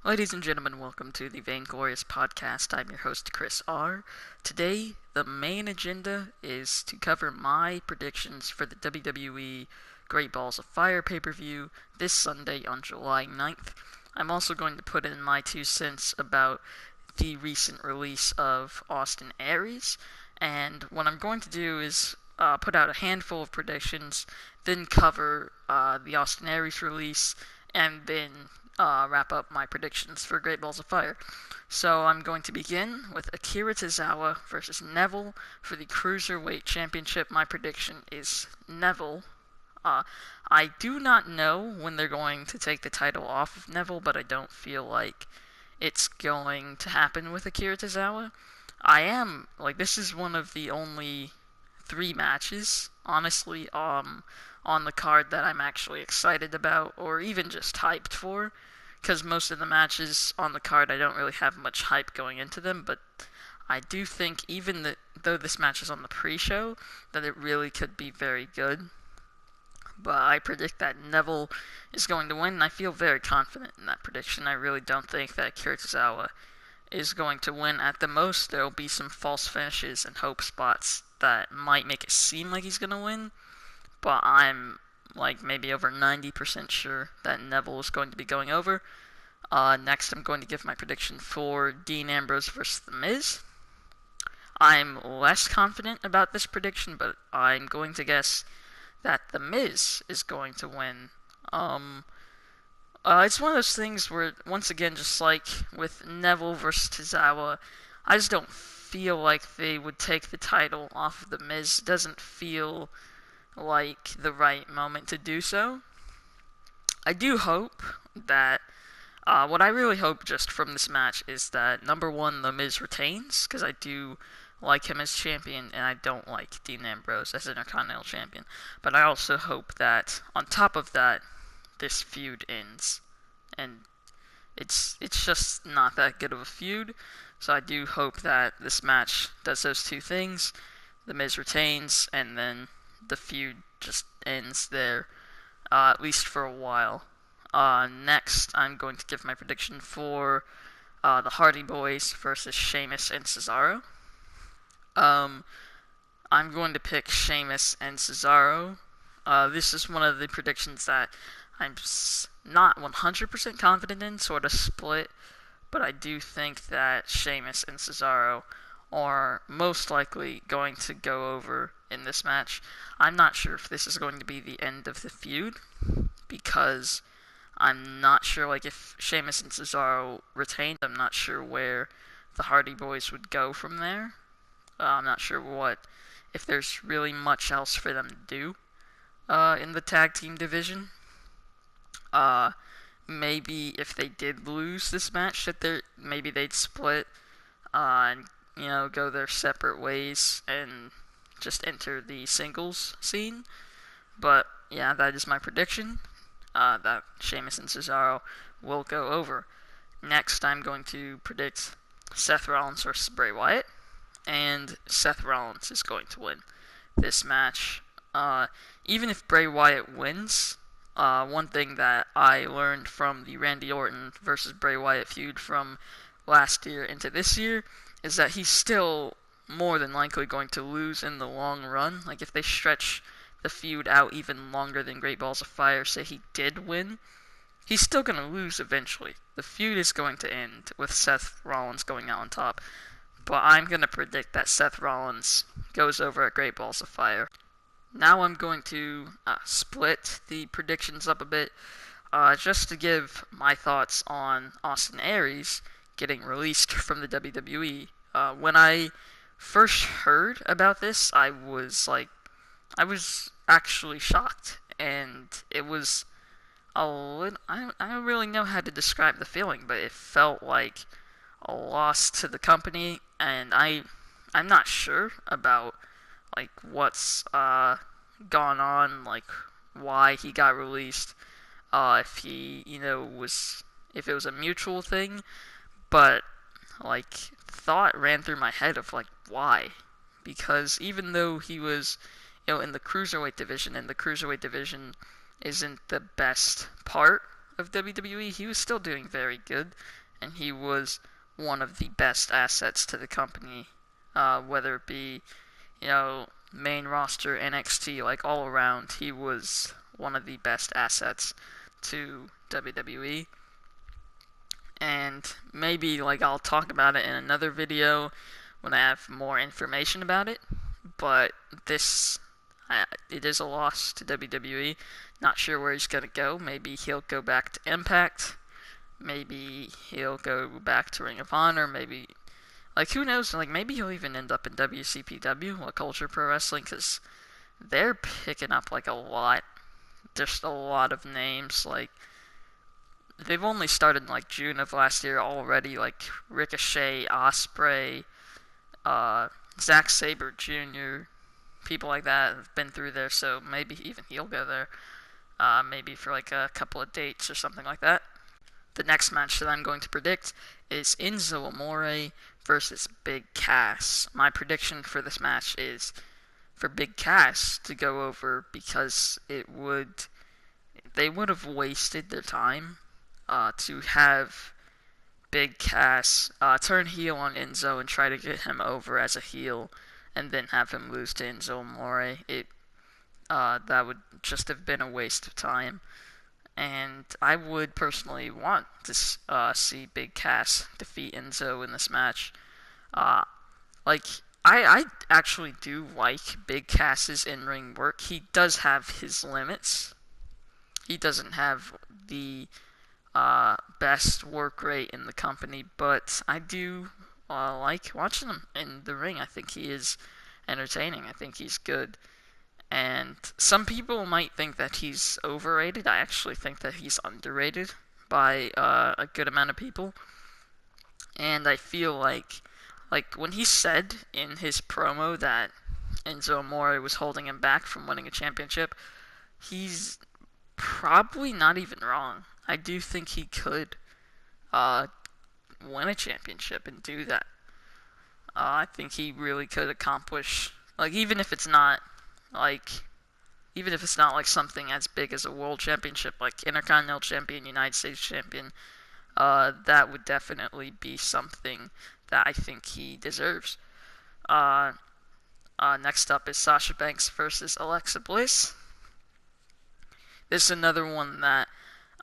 Ladies and gentlemen, welcome to the VainGlorious Podcast. I'm your host, Chris R. Today, the main agenda is to cover my predictions for the WWE Great Balls of Fire pay-per-view this Sunday on July 9th. I'm also going to put in my 2 cents about the recent release of Austin Aries, and what I'm going to do is put out a handful of predictions, then cover the Austin Aries release, and then wrap up my predictions for Great Balls of Fire. So I'm going to begin with Akira Tozawa versus Neville for the Cruiserweight Championship. My prediction is Neville. I do not know when they're going to take the title off of Neville, but I don't feel like it's going to happen with Akira Tozawa. This is one of the only 3 matches, honestly, on the card that I'm actually excited about, or even just hyped for, because most of the matches on the card I don't really have much hype going into them, but I do think though this match is on the pre-show, that it really could be very good. But I predict that Neville is going to win, and I feel very confident in that prediction. I really don't think that Akira Tozawa is going to win. At the most, there will be some false finishes and hope spots that might make it seem like he's going to win, but I'm maybe over 90% sure that Neville is going to be going over. Next, I'm going to give my prediction for Dean Ambrose versus The Miz. I'm less confident about this prediction, but I'm going to guess that The Miz is going to win. It's one of those things where, once again, just like with Neville versus Tozawa, I just don't feel like they would take the title off of The Miz. It doesn't feel like the right moment to do so. I do hope that, what I really hope just from this match is that, number one, The Miz retains, because I do like him as champion, and I don't like Dean Ambrose as Intercontinental Champion. But I also hope that, on top of that, this feud ends. And it's just not that good of a feud, so I do hope that this match does those 2 things. The Miz retains, and then the feud just ends there, at least for a while. Next, I'm going to give my prediction for the Hardy Boys versus Sheamus and Cesaro. I'm going to pick Sheamus and Cesaro. This is one of the predictions that I'm not 100% confident in, sort of split, but I do think that Sheamus and Cesaro are most likely going to go over in this match. I'm not sure if this is going to be the end of the feud, because I'm not sure, if Sheamus and Cesaro retained, I'm not sure where the Hardy Boys would go from there. I'm not sure if there's really much else for them to do in the tag team division. Maybe if they did lose this match, maybe they'd split and go their separate ways and just enter the singles scene. But yeah, that is my prediction, that Sheamus and Cesaro will go over. Next, I'm going to predict Seth Rollins versus Bray Wyatt, and Seth Rollins is going to win this match. Even if Bray Wyatt wins, one thing that I learned from the Randy Orton versus Bray Wyatt feud from last year into this year is that he's still more than likely going to lose in the long run. If they stretch the feud out even longer than Great Balls of Fire, say he did win, he's still going to lose eventually. The feud is going to end with Seth Rollins going out on top. But I'm going to predict that Seth Rollins goes over at Great Balls of Fire. Now I'm going to split the predictions up a bit, just to give my thoughts on Austin Aries getting released from the WWE. When I first heard about this, I was actually shocked, and it was I don't really know how to describe the feeling, but it felt like a loss to the company, and I'm not sure about what's gone on, why he got released, if he if it was a mutual thing, but thought ran through my head of why, because even though he was in the Cruiserweight division, and the Cruiserweight division isn't the best part of WWE, he was still doing very good, and he was one of the best assets to the company, whether it be, main roster, NXT, like all around, he was one of the best assets to WWE. And maybe I'll talk about it in another video when I have more information about it. But it is a loss to WWE. Not sure where he's gonna go. Maybe he'll go back to Impact. Maybe he'll go back to Ring of Honor. Maybe, who knows? Maybe he'll even end up in WCPW, Culture Pro Wrestling, because they're picking up a lot. Just a lot of names. They've only started in June of last year already. Ricochet, Ospreay, Zack Sabre Jr., people like that have been through there, so maybe even he'll go there. Maybe for a couple of dates or something like that. The next match that I'm going to predict is Enzo Amore versus Big Cass. My prediction for this match is for Big Cass to go over because they would have wasted their time to have Big Cass turn heel on Enzo and try to get him over as a heel and then have him lose to Enzo Amore. That would just have been a waste of time. And I would personally want to see Big Cass defeat Enzo in this match. I actually do like Big Cass's in-ring work. He does have his limits. He doesn't have the best work rate in the company, but I do like watching him in the ring. I think he is entertaining. I think he's good. And some people might think that he's overrated. I actually think that he's underrated by a good amount of people. And I feel like when he said in his promo that Enzo Amore was holding him back from winning a championship, he's probably not even wrong. I do think he could win a championship and do that. I think he really could accomplish, even if it's not something as big as a world championship, like Intercontinental Champion, United States Champion, that would definitely be something that I think he deserves. Next up is Sasha Banks versus Alexa Bliss. This is another one that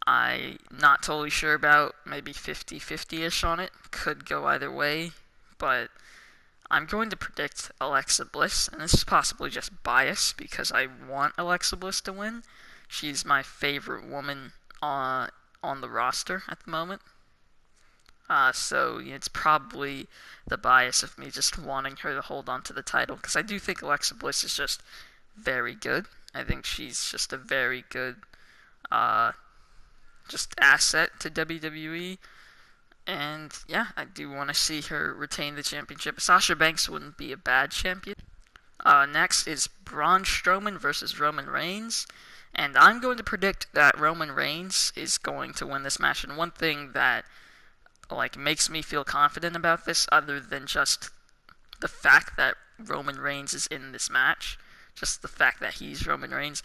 I'm not totally sure about, maybe 50-50-ish on it. Could go either way, but I'm going to predict Alexa Bliss, and this is possibly just bias because I want Alexa Bliss to win. She's my favorite woman on the roster at the moment. So it's probably the bias of me just wanting her to hold on to the title, because I do think Alexa Bliss is just very good. I think she's just a very good just asset to WWE. And yeah, I do want to see her retain the championship. Sasha Banks wouldn't be a bad champion. Next is Braun Strowman versus Roman Reigns. And I'm going to predict that Roman Reigns is going to win this match. And one thing that makes me feel confident about this, other than just the fact that Roman Reigns is in this match, just the fact that he's Roman Reigns,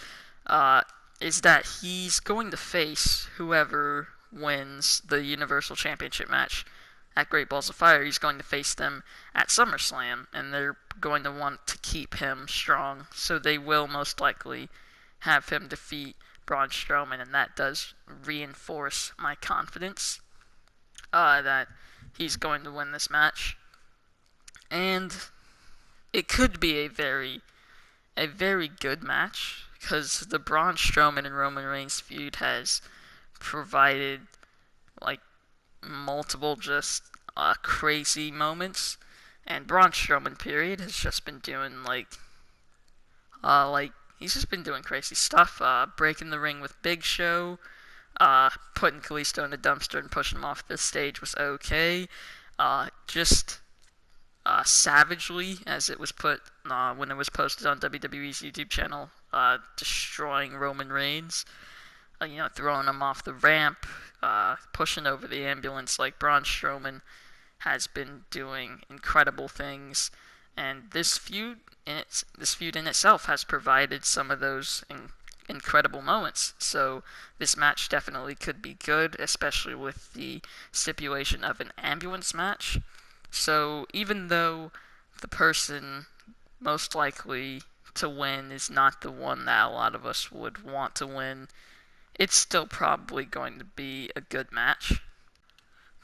is that he's going to face whoever wins the Universal Championship match at Great Balls of Fire. He's going to face them at SummerSlam, and they're going to want to keep him strong, so they will most likely have him defeat Braun Strowman, and that does reinforce my confidence that he's going to win this match. And it could be a very good match, because the Braun Strowman and Roman Reigns feud has provided multiple just crazy moments, and Braun Strowman period has just been doing he's just been doing crazy stuff, breaking the ring with Big Show, putting Kalisto in a dumpster and pushing him off the stage was okay. Just savagely, as it was put when it was posted on WWE's YouTube channel, destroying Roman Reigns, throwing him off the ramp, pushing over the ambulance. Braun Strowman has been doing incredible things, and this feud in itself has provided some of those incredible moments. So this match definitely could be good, especially with the stipulation of an ambulance match. So even though the person most likely to win is not the one that a lot of us would want to win, it's still probably going to be a good match.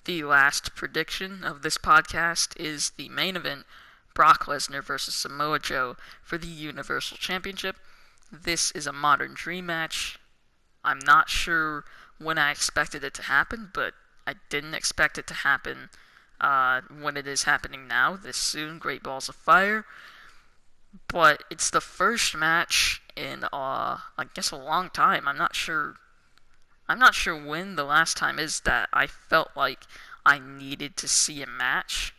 The last prediction of this podcast is the main event, Brock Lesnar versus Samoa Joe for the Universal Championship. This is a modern dream match. I'm not sure when I expected it to happen, but I didn't expect it to happen when it is happening now, this soon, Great Balls of Fire. But it's the first match in, I guess, a long time. I'm not sure when the last time is that I felt like I needed to see a match,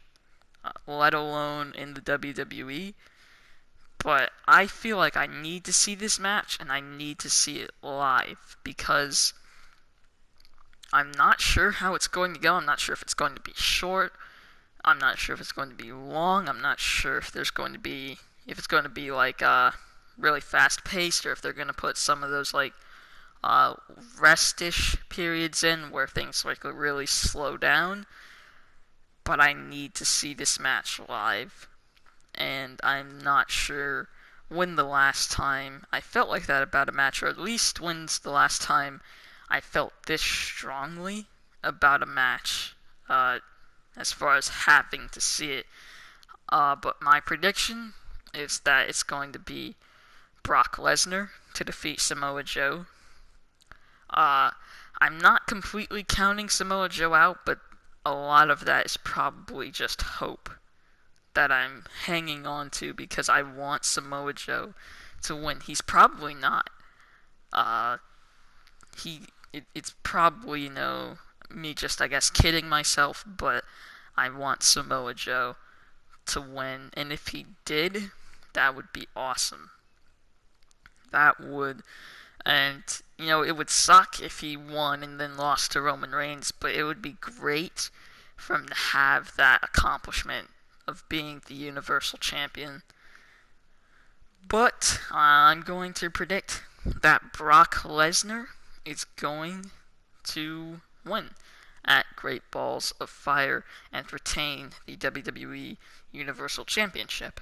let alone in the WWE. But I feel like I need to see this match, and I need to see it live, because I'm not sure how it's going to go. I'm not sure if it's going to be short. I'm not sure if it's going to be long. I'm not sure if it's going to be like really fast paced, or if they're going to put some of those like rest-ish periods in where things like really slow down. But I need to see this match live, and I'm not sure when the last time I felt like that about a match, or at least when's the last time I felt this strongly about a match, as far as having to see it. But my prediction is that it's going to be Brock Lesnar to defeat Samoa Joe. I'm not completely counting Samoa Joe out, but a lot of that is probably just hope that I'm hanging on to, because I want Samoa Joe to win. He's probably not. It's probably, me just, I guess, kidding myself, but I want Samoa Joe to win. And if he did, that would be awesome. That would. And, it would suck if he won and then lost to Roman Reigns, but it would be great for him to have that accomplishment of being the Universal Champion. But I'm going to predict that Brock Lesnar is going to win at Great Balls of Fire and retain the WWE Universal Championship.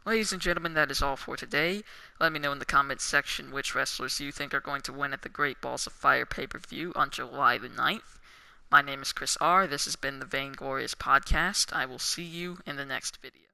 Ladies and gentlemen, that is all for today. Let me know in the comments section which wrestlers you think are going to win at the Great Balls of Fire pay-per-view on July the 9th. My name is Chris R. This has been the VainGlorious Podcast. I will see you in the next video.